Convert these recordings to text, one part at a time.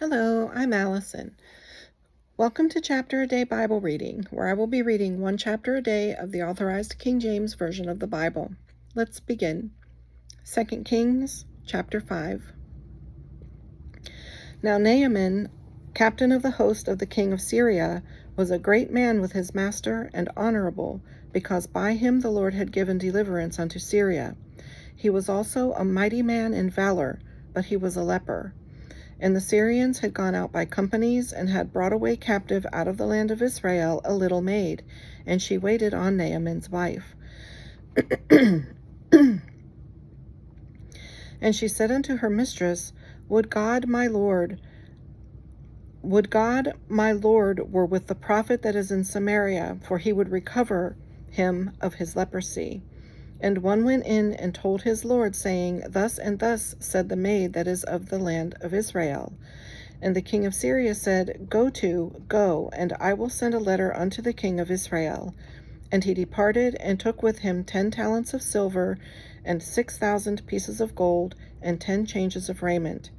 Hello, I'm Allison. Welcome to Chapter a Day Bible Reading, where I will be reading one chapter a day of the Authorized King James Version of the Bible. Let's begin. 2 Kings, chapter 5. Now Naaman, captain of the host of the king of Syria, was a great man with his master and honorable, because by him the Lord had given deliverance unto Syria. He was also a mighty man in valor, but he was a leper. And the Syrians had gone out by companies, and had brought away captive out of the land of Israel a little maid, and she waited on Naaman's wife. And she said unto her mistress, Would God my Lord were with the prophet that is in Samaria, for he would recover him of his leprosy. And one went in and told his Lord, saying, Thus and thus said the maid that is of the land of Israel. And the king of Syria said, Go, and I will send a letter unto the king of Israel. And he departed, and took with him 10 talents of silver, and 6,000 pieces of gold, and 10 changes of raiment.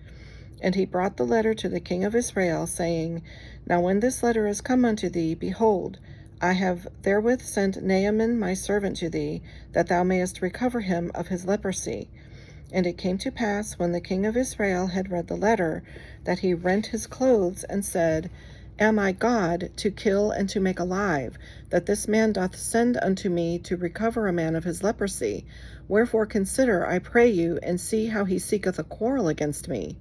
And he brought the letter to the king of Israel, saying, Now when this letter is come unto thee, behold, I have therewith sent Naaman my servant to thee, that thou mayest recover him of his leprosy. And it came to pass, when the king of Israel had read the letter, that he rent his clothes, and said, Am I God, to kill and to make alive, that this man doth send unto me to recover a man of his leprosy? Wherefore consider, I pray you, and see how he seeketh a quarrel against me.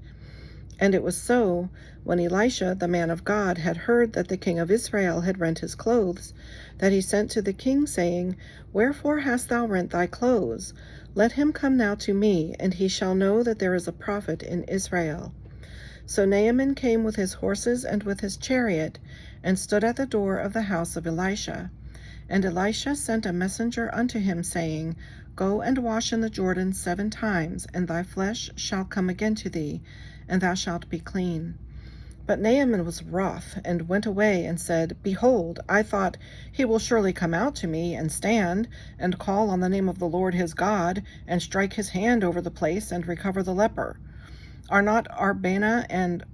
And it was so, when Elisha the man of God had heard that the king of Israel had rent his clothes, that he sent to the king, saying, Wherefore hast thou rent thy clothes? Let him come now to me, and he shall know that there is a prophet in Israel. So Naaman came with his horses and with his chariot, and stood at the door of the house of Elisha. And Elisha sent a messenger unto him, saying, Go and wash in the Jordan 7 times, and thy flesh shall come again to thee, and thou shalt be clean. But Naaman was wroth, and went away, and said, Behold, I thought, he will surely come out to me, and stand, and call on the name of the Lord his God, and strike his hand over the place, and recover the leper. Are not Arbana and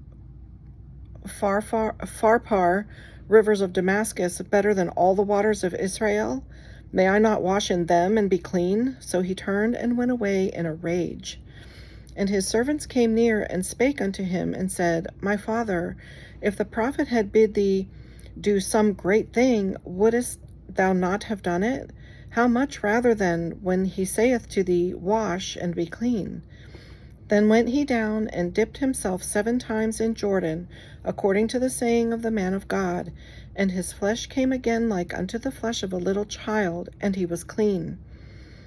Pharpar, rivers of Damascus, better than all the waters of Israel? May I not wash in them and be clean? So he turned and went away in a rage. And his servants came near and spake unto him, and said, My father, if the prophet had bid thee do some great thing, wouldest thou not have done it? How much rather then, when he saith to thee, Wash and be clean? Then went he down and dipped himself 7 times in Jordan, according to the saying of the man of God, and his flesh came again like unto the flesh of a little child, and he was clean.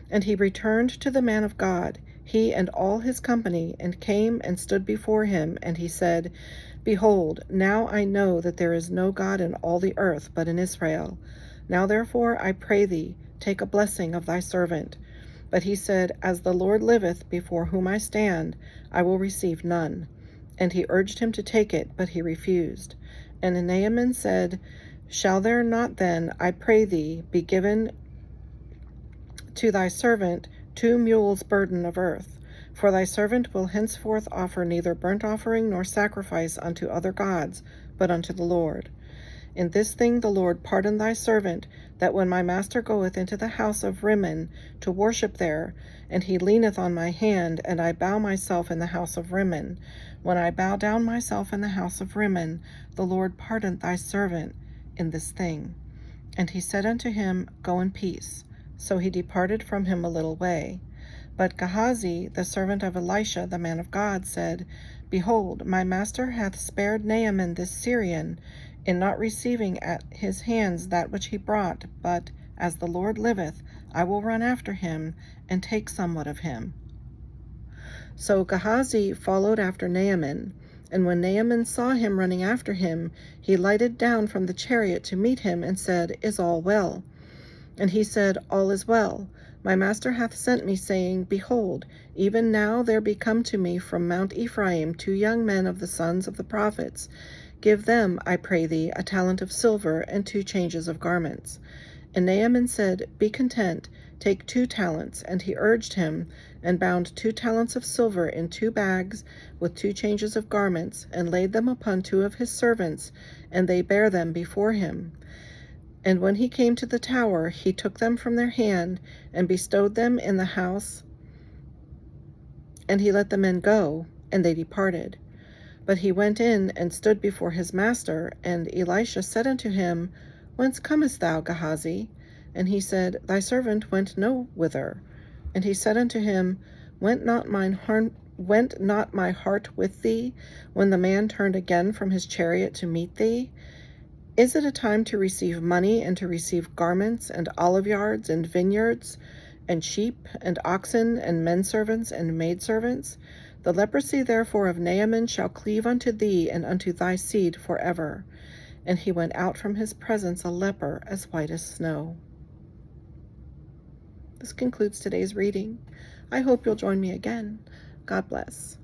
And he returned to the man of God, he and all his company, and came and stood before him, and he said, Behold, now I know that there is no God in all the earth but in Israel. Now therefore I pray thee, take a blessing of thy servant. But he said, As the Lord liveth, before whom I stand, I will receive none. And he urged him to take it, but he refused. And Naaman said, Shall there not then, I pray thee, be given to thy servant 2 mules' burden of earth? For thy servant will henceforth offer neither burnt offering nor sacrifice unto other gods, but unto the Lord. In this thing the Lord pardon thy servant, that when my master goeth into the house of Rimmon to worship there, and he leaneth on my hand, and I bow myself in the house of Rimmon, when I bow down myself in the house of Rimmon, the Lord pardon thy servant in this thing. And he said unto him, Go in peace. So he departed from him a little way. But Gehazi, the servant of Elisha the man of God, said, Behold, my master hath spared Naaman this Syrian, in not receiving at his hands that which he brought, but, as the Lord liveth, I will run after him, and take somewhat of him. So Gehazi followed after Naaman, and when Naaman saw him running after him, he lighted down from the chariot to meet him, and said, Is all well? And he said, All is well. My master hath sent me, saying, Behold, even now there be come to me from Mount Ephraim 2 young men of the sons of the prophets. Give them, I pray thee, a talent of silver, and 2 changes of garments. And Naaman said, Be content, Take 2 talents. And he urged him, and bound 2 talents of silver in 2 bags with 2 changes of garments, and laid them upon 2 of his servants, and they bare them before him. And when he came to the tower, he took them from their hand, and bestowed them in the house, and he let the men go, and they departed. But he went in and stood before his master, and Elisha said unto him, Whence comest thou, Gehazi? And he said, Thy servant went no whither. And he said unto him, Went not my heart with thee, when the man turned again from his chariot to meet thee? Is it a time to receive money, and to receive garments, and oliveyards, and vineyards, and sheep, and oxen, and menservants, and maidservants? The leprosy therefore of Naaman shall cleave unto thee, and unto thy seed forever. And he went out from his presence a leper as white as snow. This concludes today's reading. I hope you'll join me again. God bless.